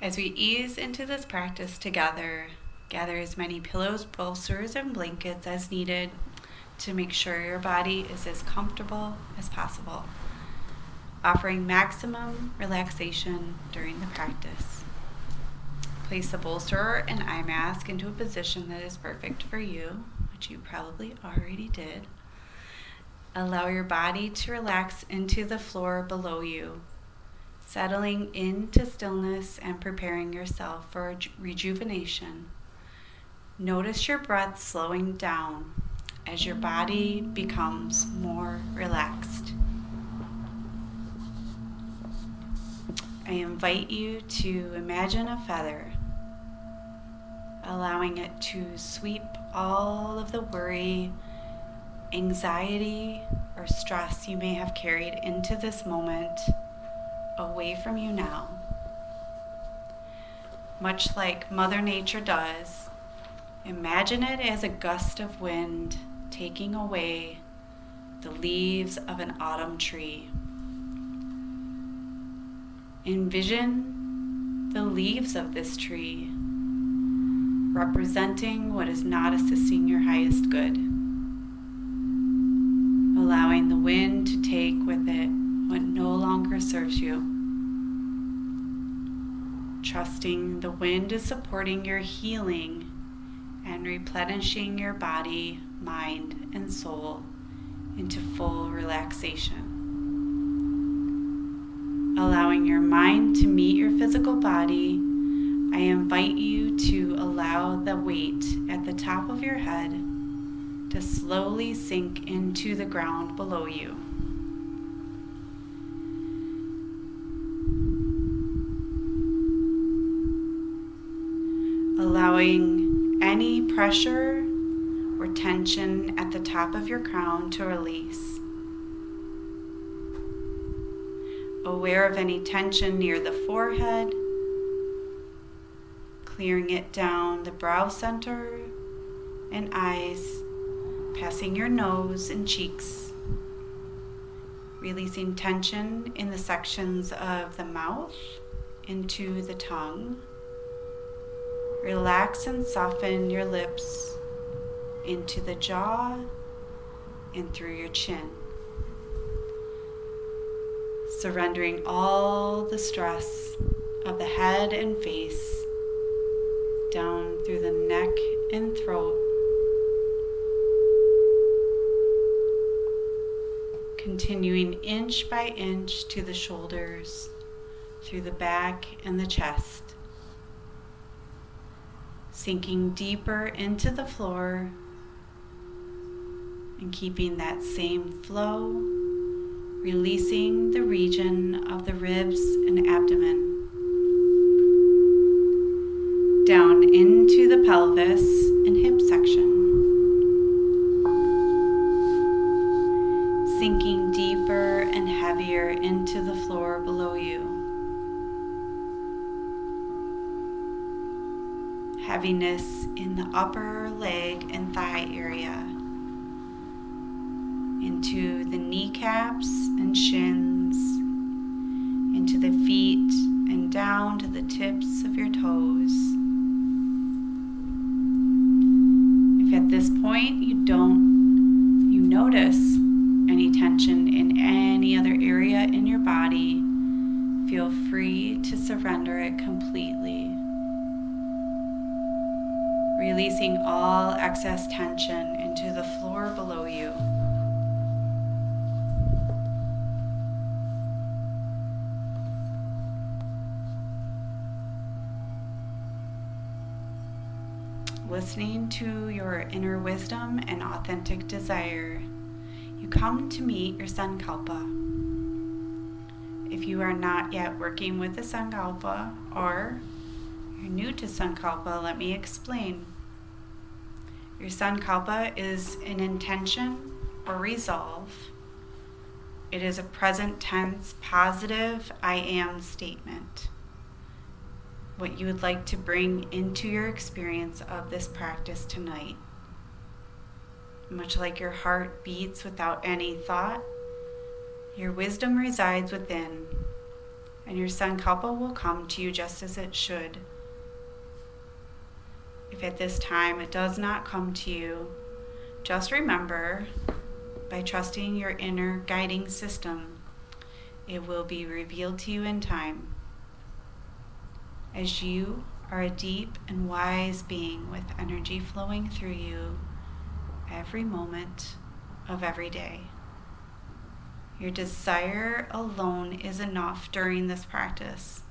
As we ease into this practice together, gather as many pillows, bolsters, and blankets as needed to make sure your body is as comfortable as possible, offering maximum relaxation during the practice. Place a bolster or an eye mask into a position that is perfect for you, which you probably already did. Allow your body to relax into the floor below you, settling into stillness and preparing yourself for rejuvenation. Notice your breath slowing down as your body becomes more relaxed. I invite you to imagine a feather, allowing it to sweep all of the worry, anxiety, or stress you may have carried into this moment away from you now. Much like Mother Nature does, imagine it as a gust of wind taking away the leaves of an autumn tree. Envision the leaves of this tree representing what is not assisting your highest good, allowing the wind to take with it what no longer serves you. Trusting the wind is supporting your healing and replenishing your body, mind, and soul into full relaxation. Allowing your mind to meet your physical body, I invite you to allow the weight at the top of your head to slowly sink into the ground below you. Allowing any pressure or tension at the top of your crown to release. Aware of any tension near the forehead, clearing it down the brow center and eyes, passing your nose and cheeks, releasing tension in the sections of the mouth into the tongue. Relax and soften your lips into the jaw and through your chin. Surrendering all the stress of the head and face down through the neck and throat. Continuing inch by inch to the shoulders, through the back and the chest. Sinking deeper into the floor and keeping that same flow, releasing the region of the ribs and abdomen. Down into the pelvis and hip section. Sinking deeper and heavier into the floor below you. Heaviness in the upper leg and thigh area, into the kneecaps and shins, into the feet and down to the tips of your toes. If at this point you notice any tension in any other area in your body, feel free to surrender it completely. Releasing all excess tension into the floor below you. Listening to your inner wisdom and authentic desire, you come to meet your Sankalpa. If you are not yet working with the Sankalpa, or you're new to Sankalpa, let me explain. Your Sankalpa is an intention or resolve. It is a present tense, positive I am statement. What you would like to bring into your experience of this practice tonight. Much like your heart beats without any thought, your wisdom resides within, And your sankalpa will come to you just as it should. If at this time it does not come to you, just remember, by trusting your inner guiding system, it will be revealed to you in time. As you are a deep and wise being with energy flowing through you every moment of every day. Your desire alone is enough during this practice.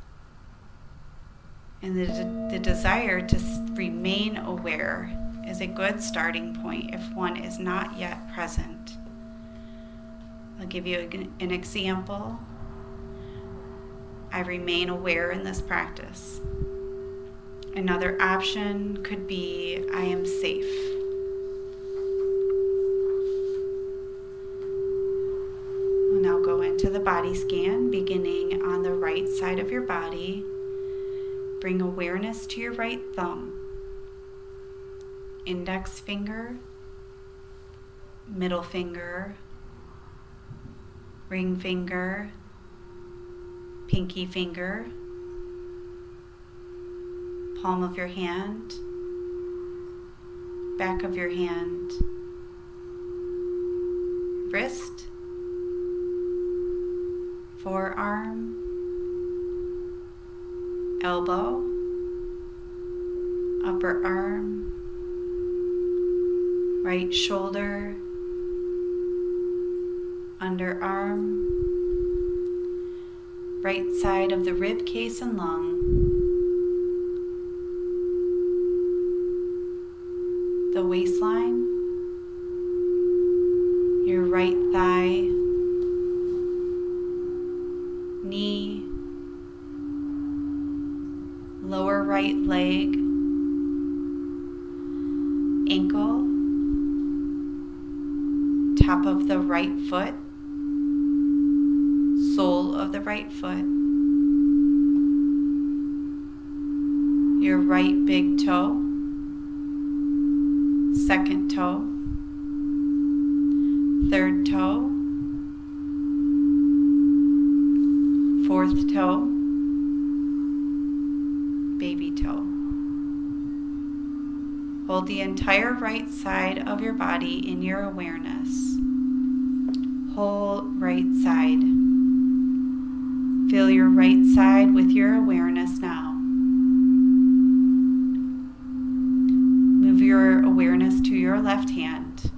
And the desire to remain aware is a good starting point if one is not yet present. I'll give you an example. I remain aware in this practice. Another option could be I am safe. We'll now go into the body scan, beginning on the right side of your body. Bring awareness to your right thumb, index finger, middle finger, ring finger, pinky finger, palm of your hand, back of your hand, wrist, forearm, elbow, upper arm, right shoulder, underarm, right side of the rib cage and lung, the waistline, your right thigh, knee, lower right leg, ankle, top of the right foot, sole of the right foot, your right big toe, second toe, third toe, fourth toe, baby toe. Hold the entire right side of your body in your awareness. Whole right side. Feel your right side with your awareness now. Move your awareness to your left hand,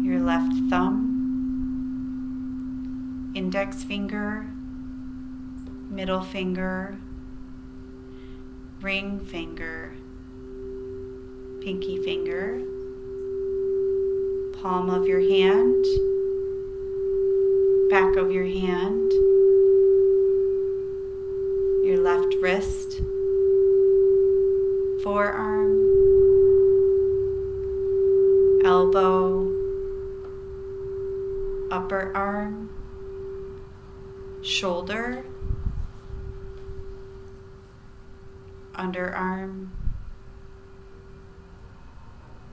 your left thumb, index finger, middle finger, ring finger, pinky finger, palm of your hand, back of your hand, your left wrist, forearm, elbow, upper arm, shoulder, underarm,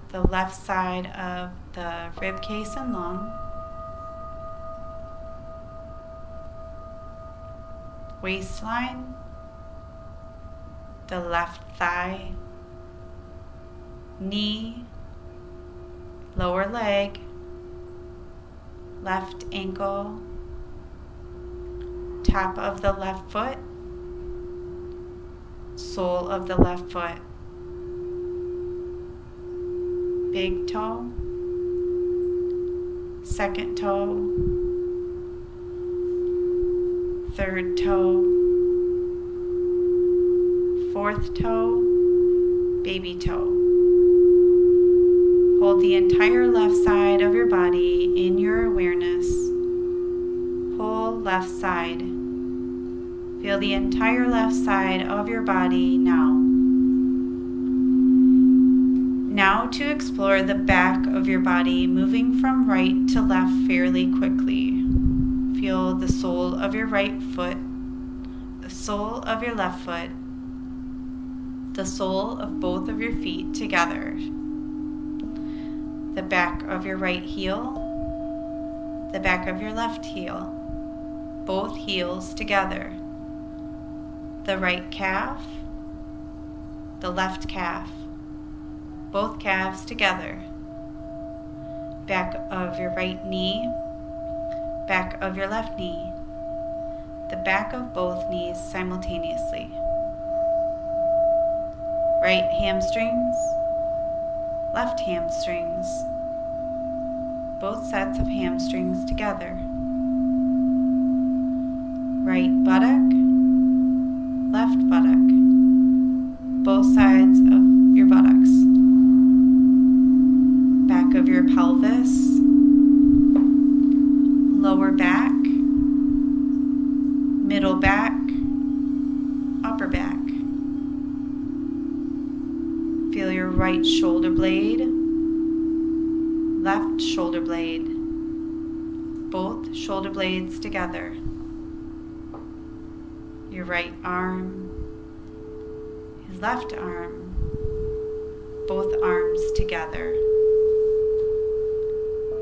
the left side of the rib cage and lung, waistline, the left thigh, knee, lower leg, left ankle, top of the left foot, sole of the left foot, big toe, second toe, third toe, fourth toe, baby toe. Hold the entire left side of your body in your awareness. Whole left side. Feel the entire left side of your body now. Now to explore the back of your body, moving from right to left fairly quickly. Feel the sole of your right foot, the sole of your left foot, the sole of both of your feet together. The back of your right heel, the back of your left heel, both heels together. The right calf, the left calf, both calves together. Back of your right knee, back of your left knee, the back of both knees simultaneously. Right hamstrings, left hamstrings, both sets of hamstrings together. Right buttock, left buttock, both sides of your buttocks. Back of your pelvis, lower back, middle back, upper back. Feel your right shoulder blade, left shoulder blade, both shoulder blades together. Your right arm, your left arm, both arms together.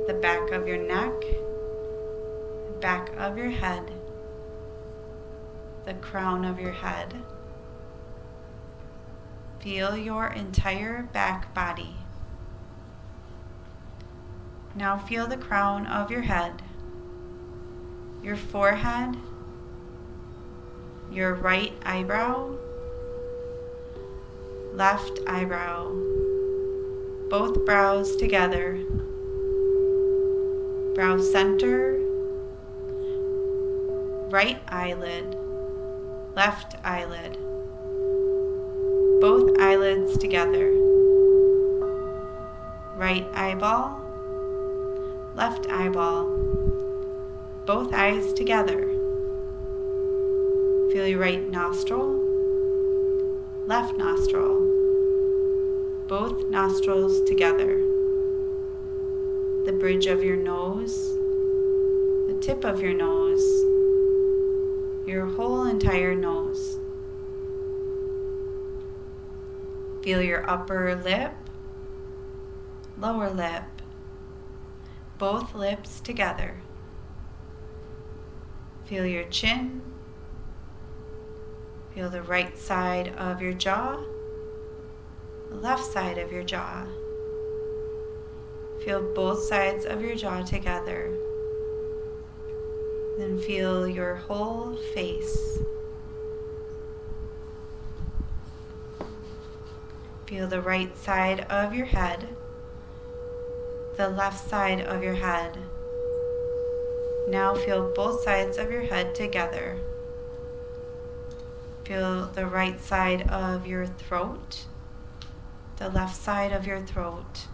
The back of your neck, the back of your head, the crown of your head. Feel your entire back body. Now feel the crown of your head, your forehead, your right eyebrow, left eyebrow, both brows together, brow center, right eyelid, left eyelid, both eyelids together, right eyeball, left eyeball, both eyes together. Feel your right nostril, left nostril, both nostrils together. The bridge of your nose, the tip of your nose, your whole entire nose. Feel your upper lip, lower lip, both lips together. Feel your chin. Feel the right side of your jaw, the left side of your jaw. Feel both sides of your jaw together. Then feel your whole face. Feel the right side of your head, the left side of your head. Now feel both sides of your head together. Feel the right side of your throat, the left side of your throat.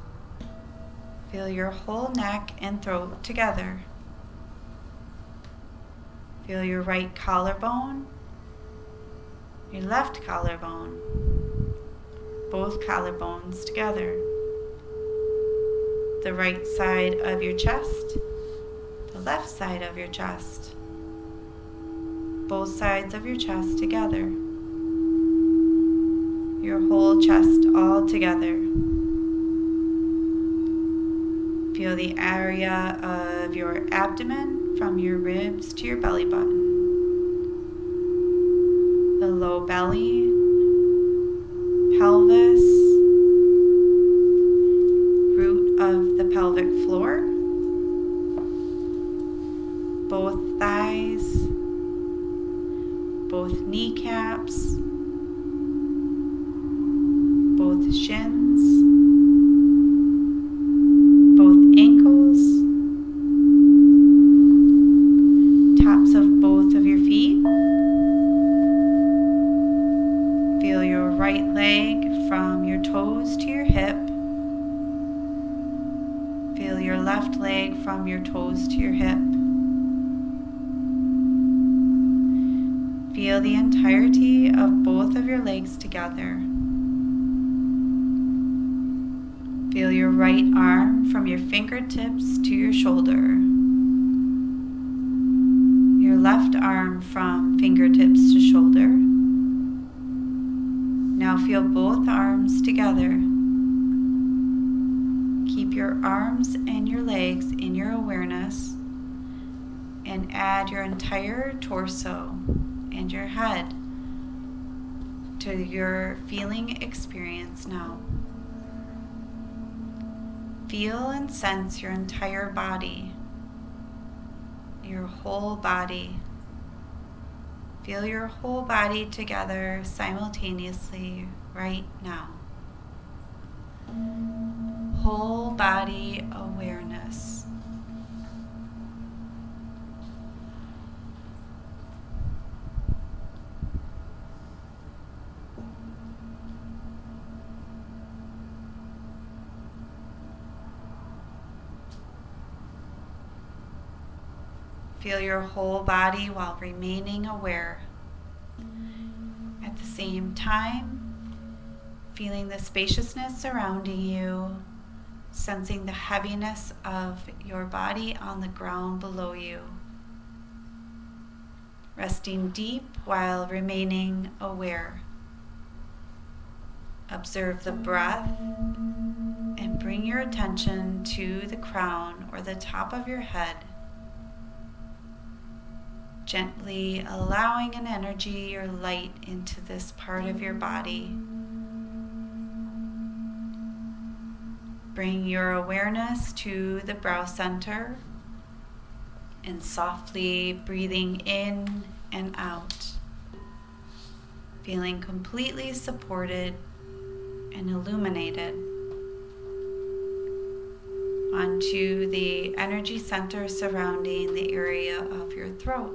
Feel your whole neck and throat together. Feel your right collarbone, your left collarbone, both collarbones together. The right side of your chest, the left side of your chest, both sides of your chest together. Your whole chest all together. Feel the area of your abdomen from your ribs to your belly button. The low belly, pelvis, root of the pelvic floor, both thighs, both kneecaps, both shins, both ankles, tops of both of your feet. Feel your right leg from your toes to your hip. Feel your left leg from your toes to your hip. Feel the entirety of both of your legs together. Feel your right arm from your fingertips to your shoulder. Your left arm from fingertips to shoulder. Now feel both arms together. Keep your arms and your legs in your awareness and add your entire torso and your head to your feeling experience now. Feel and sense your entire body, your whole body. Feel your whole body together simultaneously right now. Whole body awareness. Feel your whole body while remaining aware. At the same time, feeling the spaciousness surrounding you, sensing the heaviness of your body on the ground below you. Resting deep while remaining aware. Observe the breath and bring your attention to the crown or the top of your head. Gently allowing an energy or light into this part of your body. Bring your awareness to the brow center and softly breathing in and out, feeling completely supported and illuminated. Onto the energy center surrounding the area of your throat.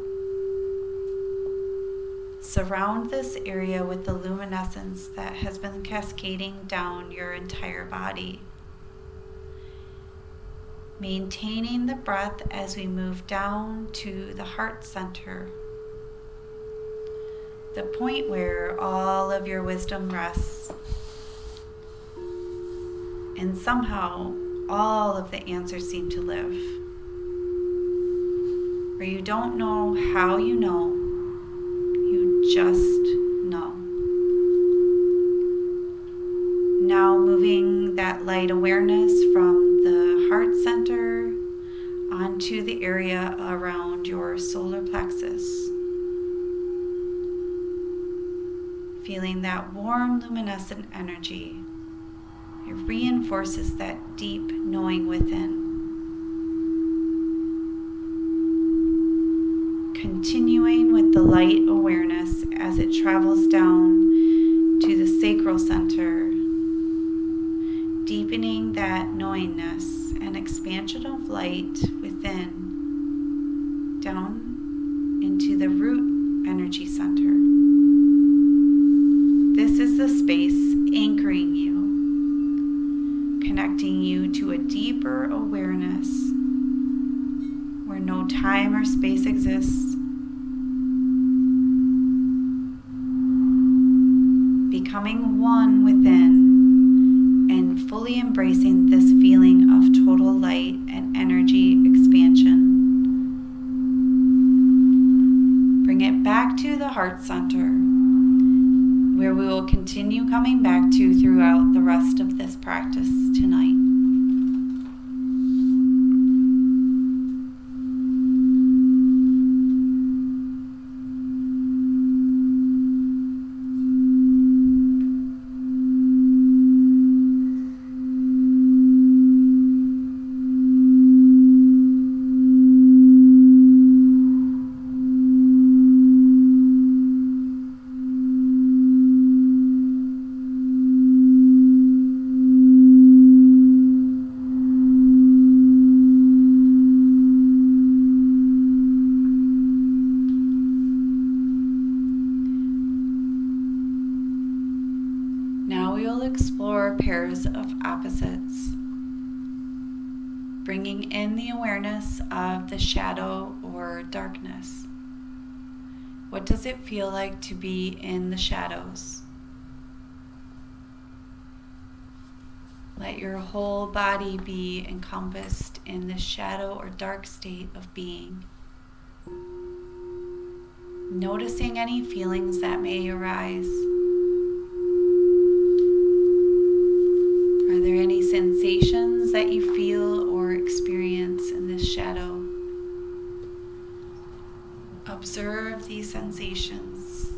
Surround this area with the luminescence that has been cascading down your entire body. Maintaining the breath as we move down to the heart center, the point where all of your wisdom rests, and somehow all of the answers seem to live. Where you don't know how you know, you just know. Now moving that light awareness from the heart center onto the area around your solar plexus. Feeling that warm luminescent energy. It reinforces that deep knowing within. Continuing with the light awareness as it travels down to the sacral center, deepening that knowingness and expansion of light within, down into the root energy center. This is the space anchoring you, connecting you to a deeper awareness where no time or space exists, becoming one within and fully embracing this feeling of total light and energy expansion. Bring it back to the heart center, where we will continue coming back to throughout the rest of this practice tonight. Explore pairs of opposites, bringing in the awareness of the shadow or darkness. What does it feel like to be in the shadows? Let your whole body be encompassed in the shadow or dark state of being. Noticing any feelings that may arise. Are there any sensations that you feel or experience in this shadow? Observe these sensations.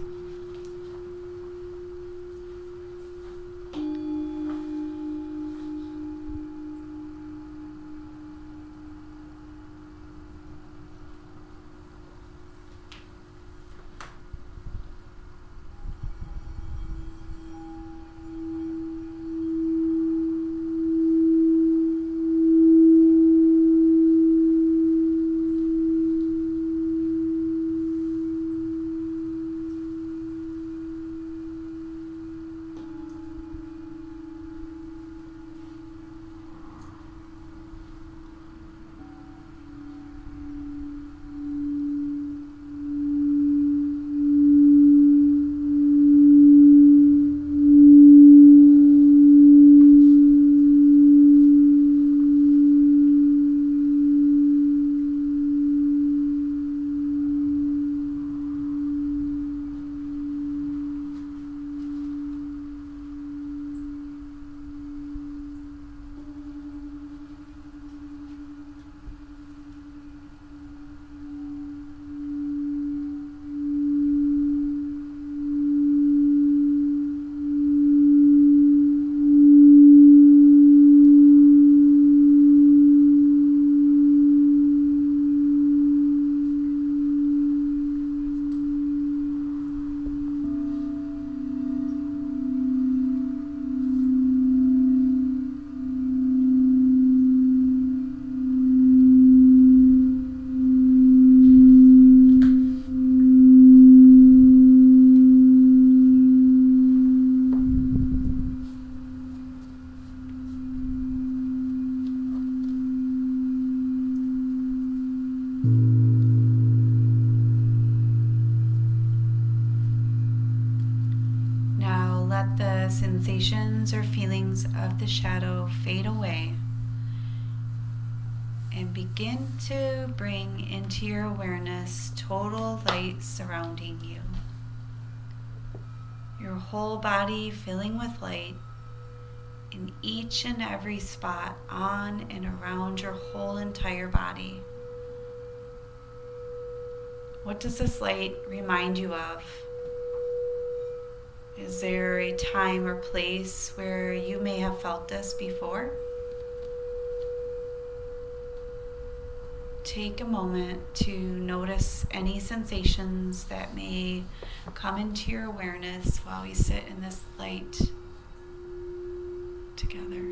Let the sensations or feelings of the shadow fade away and begin to bring into your awareness total light surrounding you. Your whole body filling with light in each and every spot on and around your whole entire body. What does this light remind you of? Is there a time or place where you may have felt this before? Take a moment to notice any sensations that may come into your awareness while we sit in this light together.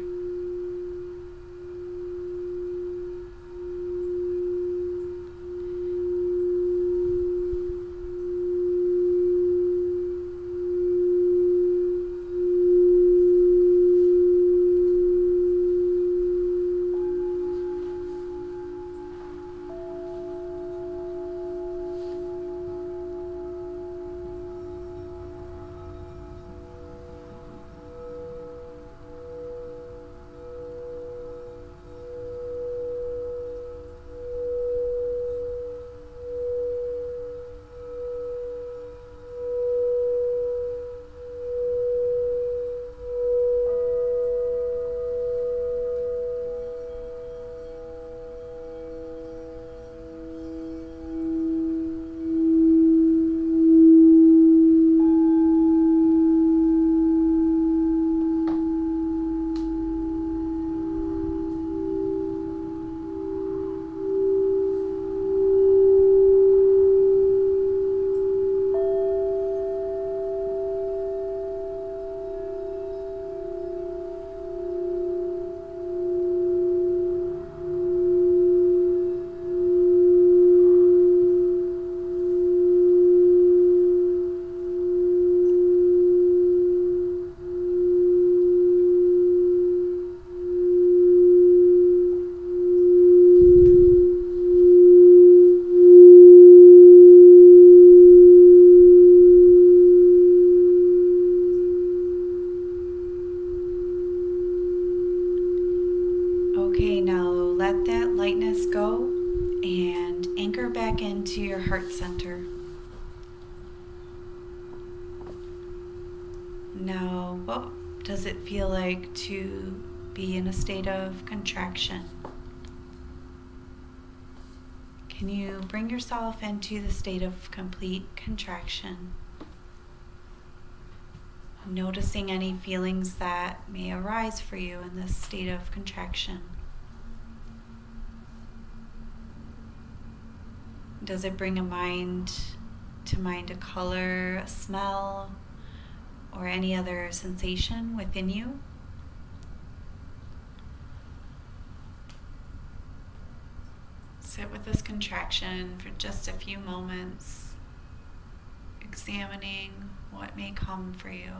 Into your heart center. Now, what does it feel like to be in a state of contraction? Can you bring yourself into the state of complete contraction? Noticing any feelings that may arise for you in this state of contraction. Does it bring to mind a color, a smell, or any other sensation within you? Sit with this contraction for just a few moments, examining what may come for you.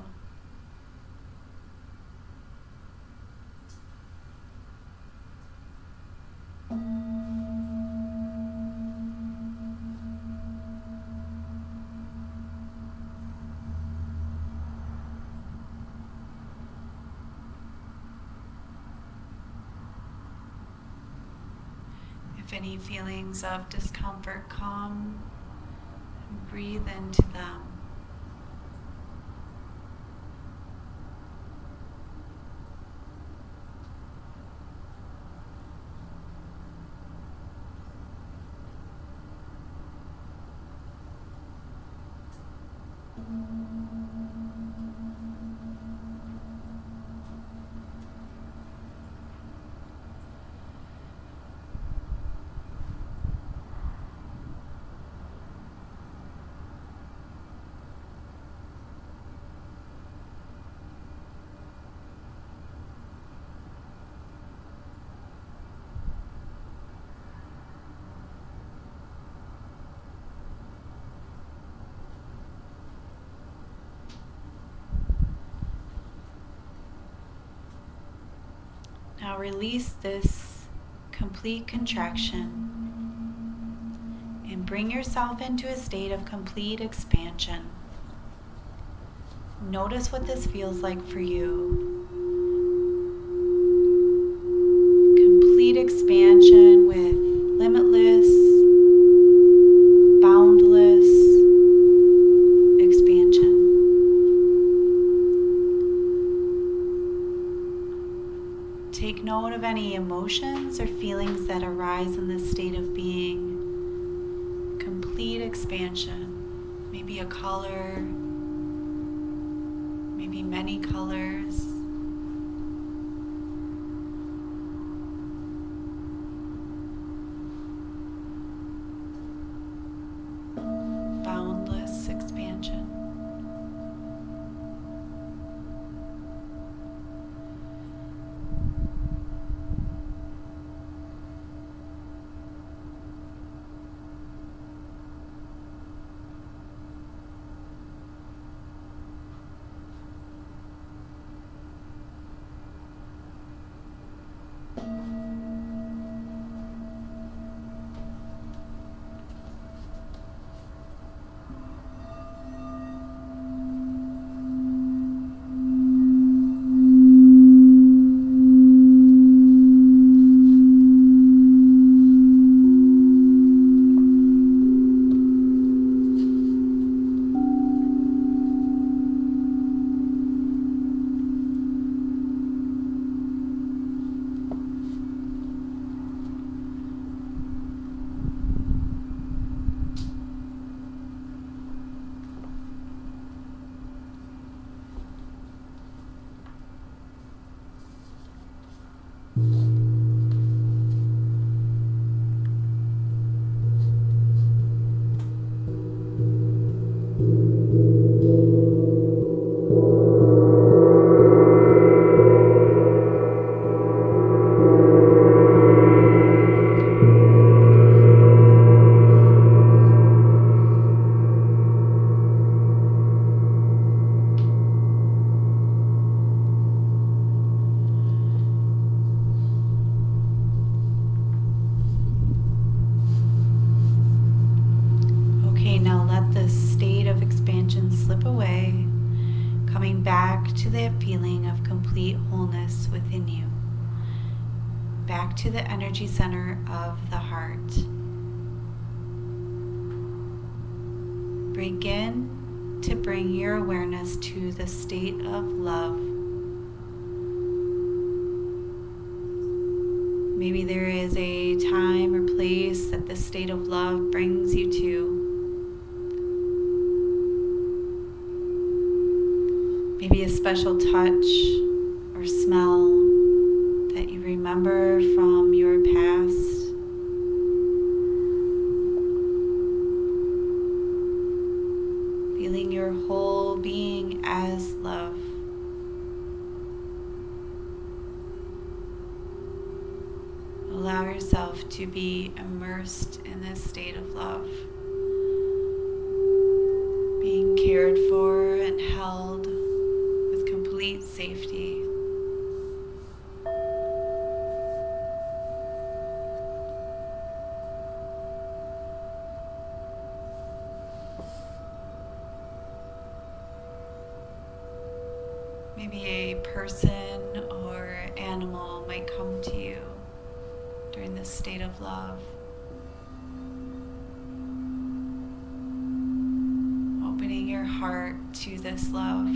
If any feelings of discomfort come, breathe into them. Now release this complete contraction and bring yourself into a state of complete expansion. Notice what this feels like for you. Complete expansion with limitless, boundless expansion. Take note of any emotions or feelings that arise in this state of being. Complete expansion. Maybe a color, maybe many colors. Boundless expansion. Slip away, coming back to the feeling of complete wholeness within you, back to the energy center of the heart. Begin to bring your awareness to the state of love. Maybe there is a time or place that this state of love brings you to. Maybe a special touch or smell that you remember from your past. Feeling your whole being as love. Allow yourself to be immersed in this state of love, being cared for and held with complete safety. Maybe a person or animal might come to you during this state of love. Opening your heart to this love.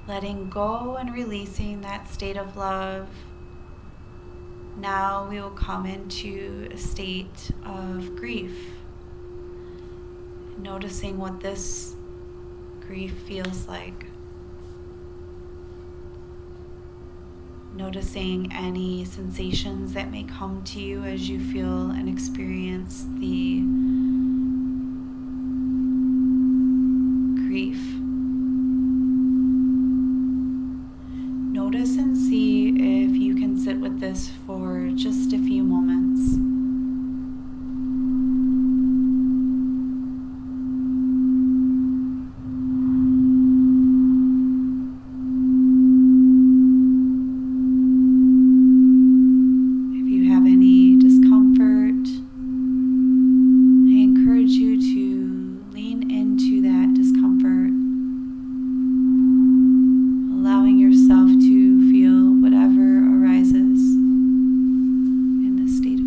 Letting go and releasing that state of love. Now we will come into a state of grief. Noticing what this grief feels like. Noticing any sensations that may come to you as you feel and experience the grief. Notice and see if you can sit with this for just a few moments. If you have any discomfort, I encourage you to lean into that discomfort, allowing yourself to feel whatever arises in this state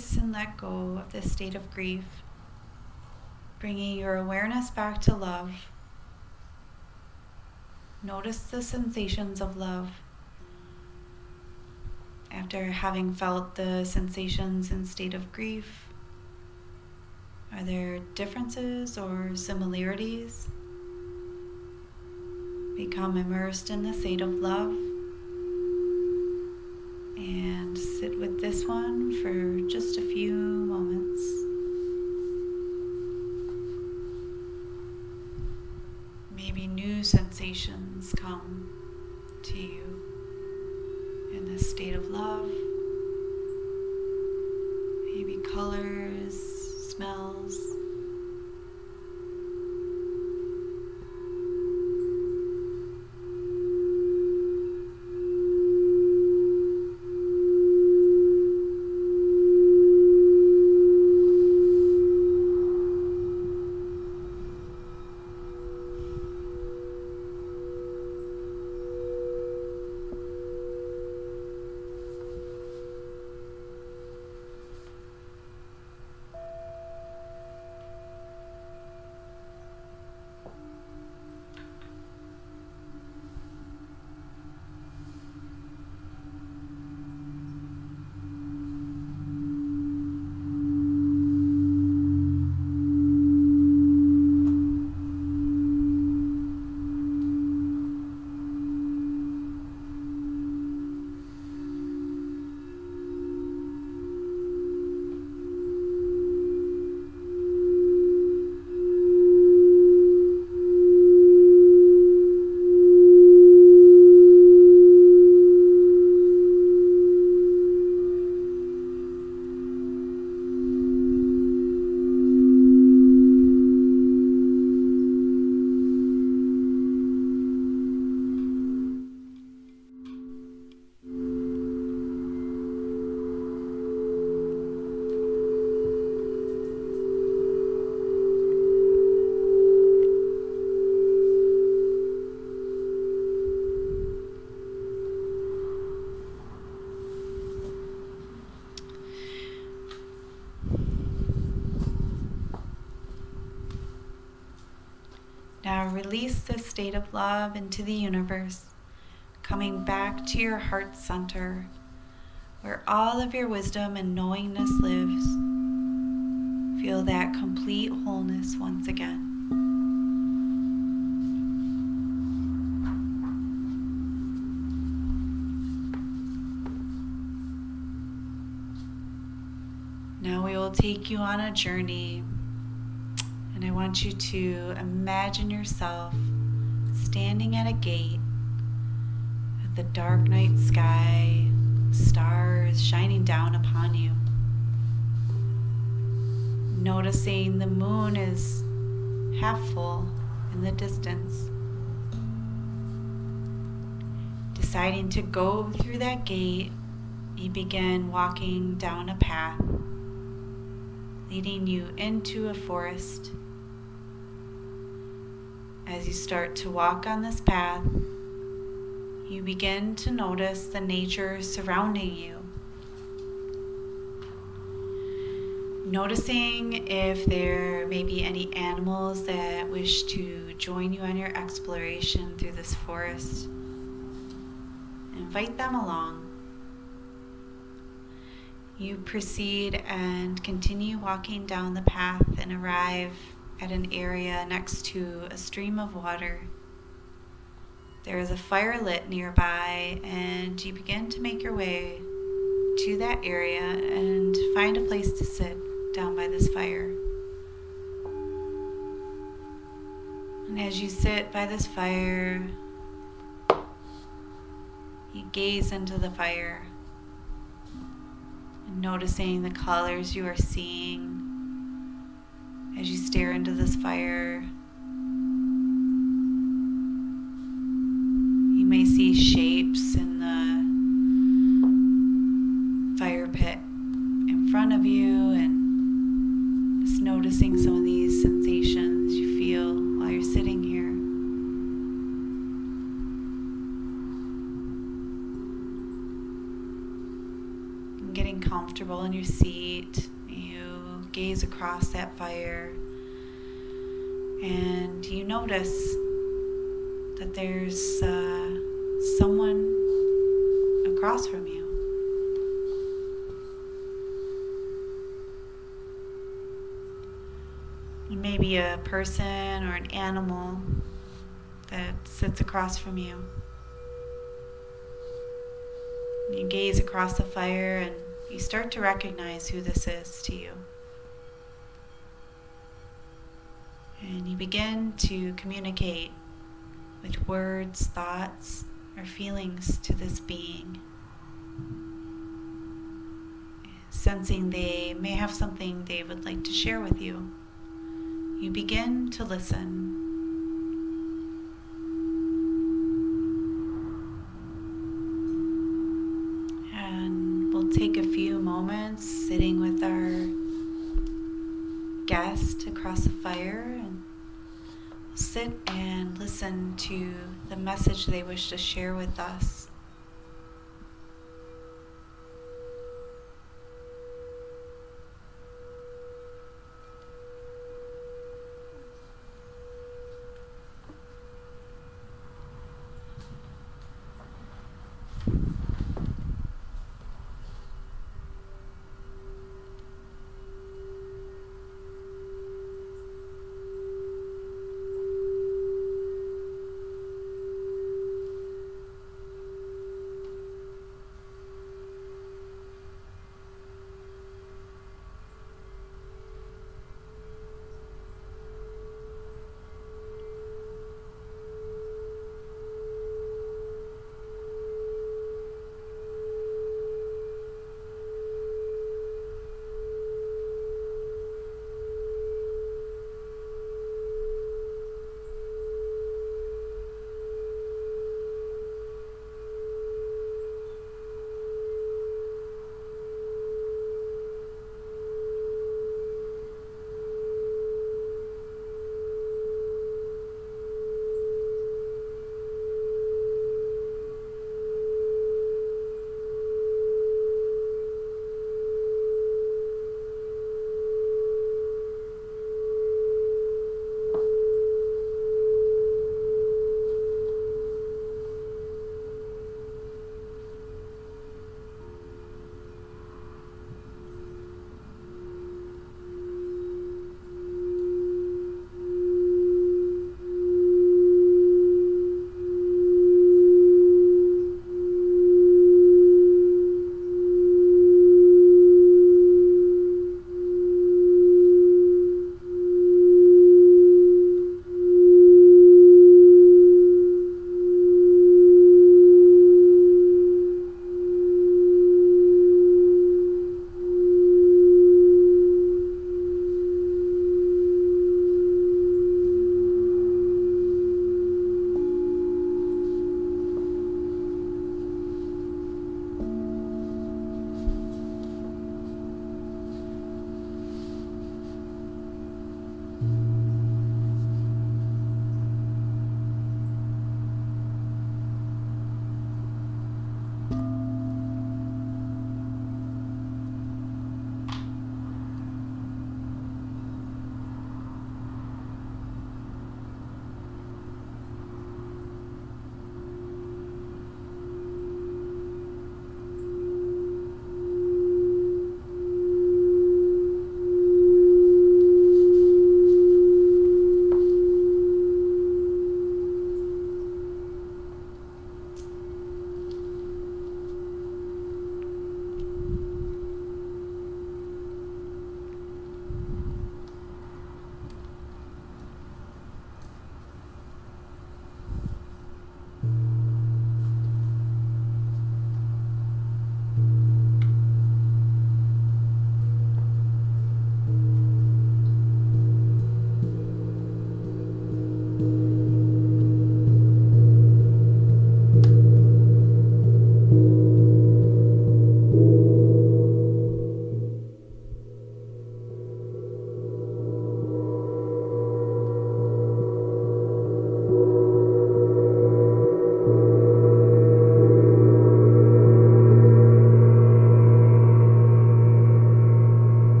release and let go of this state of grief, bringing your awareness back to love. Notice the sensations of love. After having felt the sensations in state of grief, are there differences or similarities? Become immersed in the state of love and sit with this one for just a few moments. Maybe new sensations come to you in this state of love. Maybe colors, smells. Now release this state of love into the universe, coming back to your heart center, where all of your wisdom and knowingness lives. Feel that complete wholeness once again. Now we will take you on a journey. And I want you to imagine yourself standing at a gate with the dark night sky, stars shining down upon you. Noticing the moon is half full in the distance. Deciding to go through that gate, you begin walking down a path, leading you into a forest. As you start to walk on this path, you begin to notice the nature surrounding you. Noticing if there may be any animals that wish to join you on your exploration through this forest. Invite them along. You proceed and continue walking down the path and arrive at an area next to a stream of water. There is a fire lit nearby, and you begin to make your way to that area and find a place to sit down by this fire. And as you sit by this fire, you gaze into the fire, and noticing the colors you are seeing as you stare into this fire. You may see shapes in the fire pit in front of you, and just noticing some of these sensations you feel while you're sitting here. getting comfortable in your seat, you gaze across that fire and you notice that there's someone across from you. Maybe a person or an animal that sits across from you. You gaze across the fire and you start to recognize who this is to you. And you begin to communicate with words, thoughts, or feelings to this being, sensing they may have something they would like to share with you. You begin to listen. And we'll take a few moments sitting with our guest across the fire, and we'll sit and listen to the message they wish to share with us.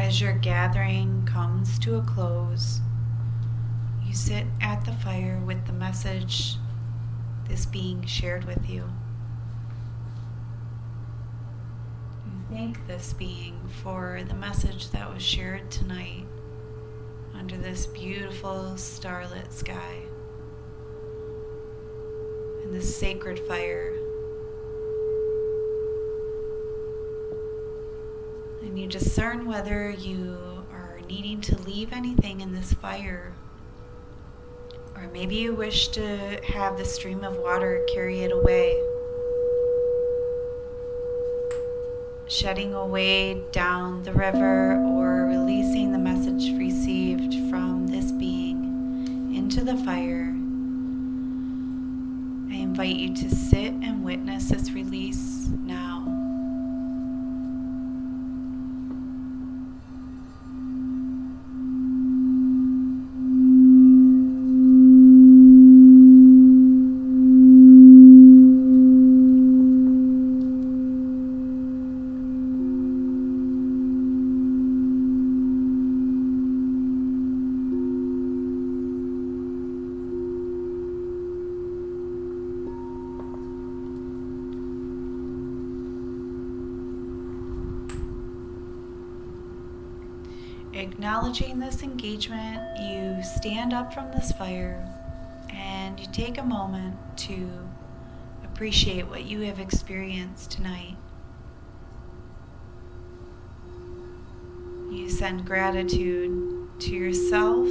As your gathering comes to a close, you sit at the fire with the message this being shared with you. You thank this being for the message that was shared tonight under this beautiful starlit sky and this sacred fire. And you discern whether you are needing to leave anything in this fire, or maybe you wish to have the stream of water carry it away, shedding away down the river or releasing the message received from this being into the fire. I invite you to sit and witness this release now. Acknowledging this engagement, you stand up from this fire and you take a moment to appreciate what you have experienced tonight. You send gratitude to yourself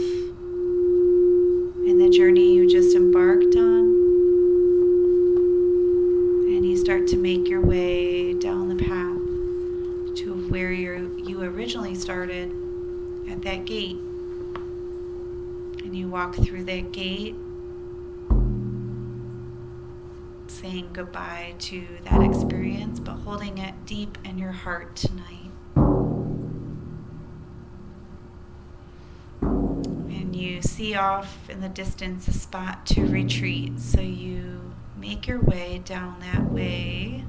and the journey you just embarked on, and you start to make your way down the path to where you originally started, at that gate. And you walk through that gate, saying goodbye to that experience, but holding it deep in your heart tonight. And you see off in the distance a spot to retreat, so you make your way down that way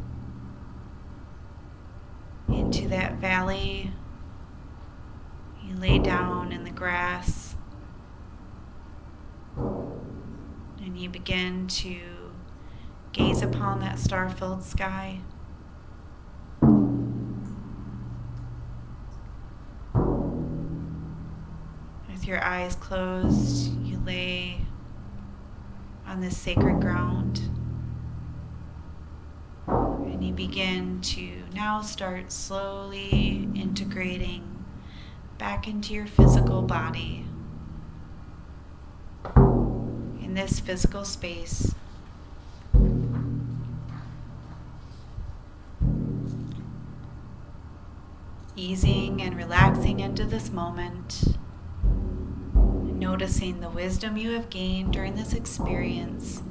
into that valley. You lay down in the grass and you begin to gaze upon that star-filled sky. With your eyes closed, you lay on this sacred ground and you begin to now start slowly integrating back into your physical body. In this physical space, easing and relaxing into this moment, noticing the wisdom you have gained during this experience,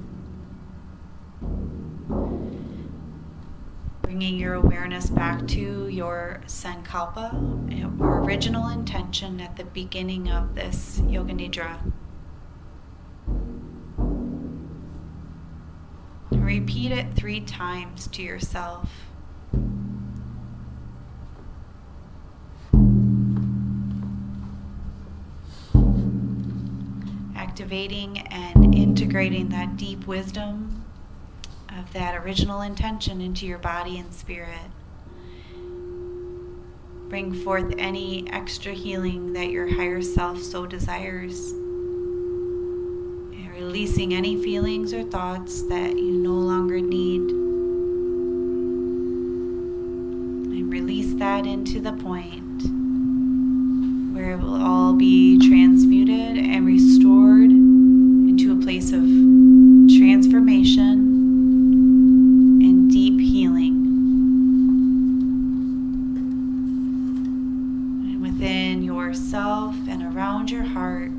bringing your awareness back to your sankalpa, or original intention at the beginning of this yoganidra. Repeat it 3 times to yourself. Activating and integrating that deep wisdom of that original intention into your body and spirit. Bring forth any extra healing that your higher self so desires. And releasing any feelings or thoughts that you no longer need. And release that into the point where it will all be transmuted and restored into a place of transformation and deep healing. And within yourself and around your heart,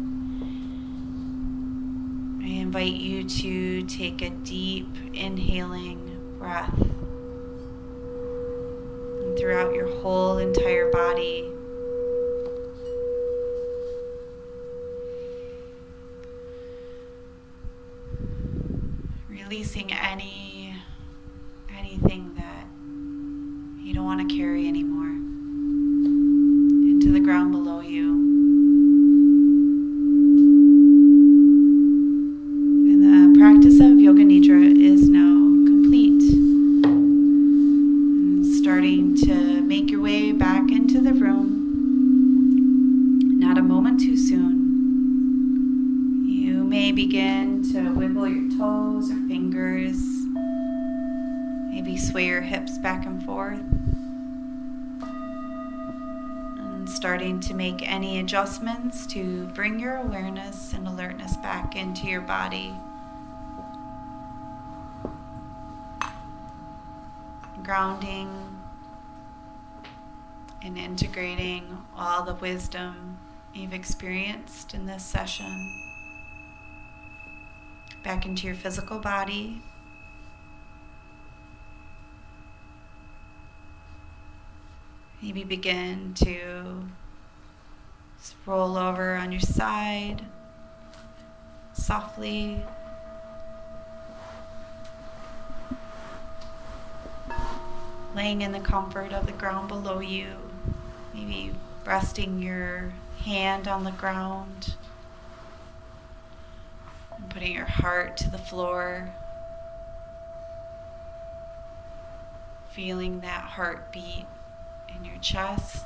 I invite you to take a deep inhaling breath. And throughout your whole entire body, releasing anything that you don't want to carry anymore into the ground. Maybe sway your hips back and forth. And starting to make any adjustments to bring your awareness and alertness back into your body. Grounding and integrating all the wisdom you've experienced in this session back into your physical body. Maybe begin to roll over on your side softly. Laying in the comfort of the ground below you, maybe resting your hand on the ground and putting your heart to the floor, feeling that heartbeat in your chest,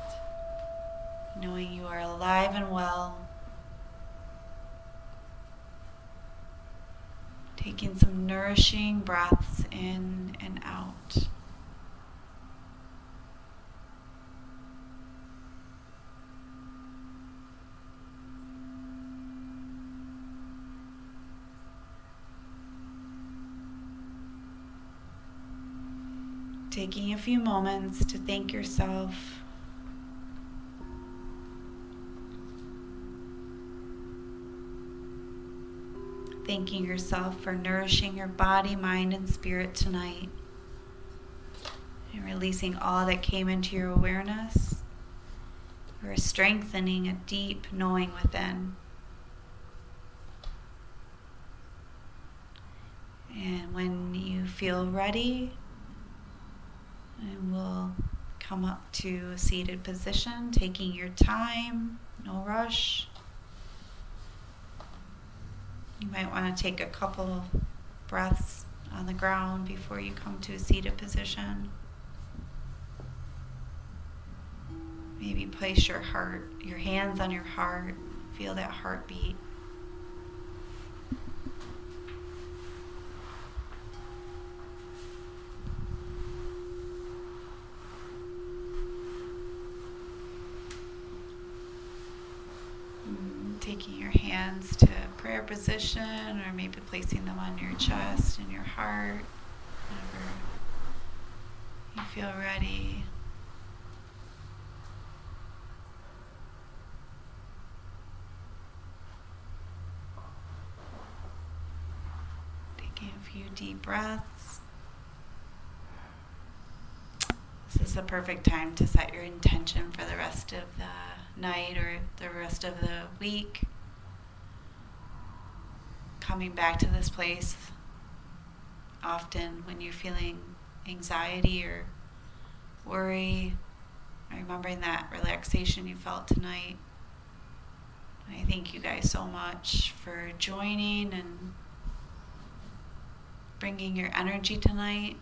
knowing you are alive and well, taking some nourishing breaths in and out. Taking a few moments to thank yourself. Thanking yourself for nourishing your body, mind, and spirit tonight. And releasing all that came into your awareness. Or strengthening a deep knowing within. And when you feel ready, and we'll come up to a seated position, taking your time, no rush. You might want to take a couple breaths on the ground before you come to a seated position. Maybe place your hands on your heart, feel that heartbeat. Taking your hands to prayer position, or maybe placing them on your chest and your heart, whenever you feel ready. Taking a few deep breaths. This is a perfect time to set your intention for the rest of the night or the rest of the week. Coming back to this place often when you're feeling anxiety or worry, remembering that relaxation you felt tonight. I thank you guys so much for joining and bringing your energy tonight.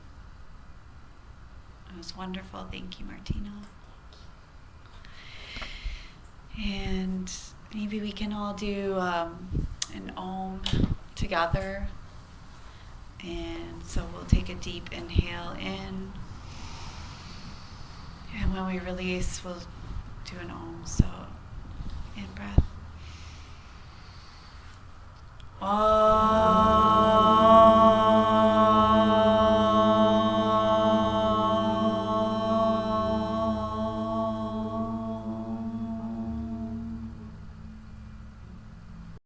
It was wonderful. Thank you, Martina. And maybe we can all do an Om together. And so we'll take a deep inhale in. And when we release, we'll do an Om. So in breath. Om.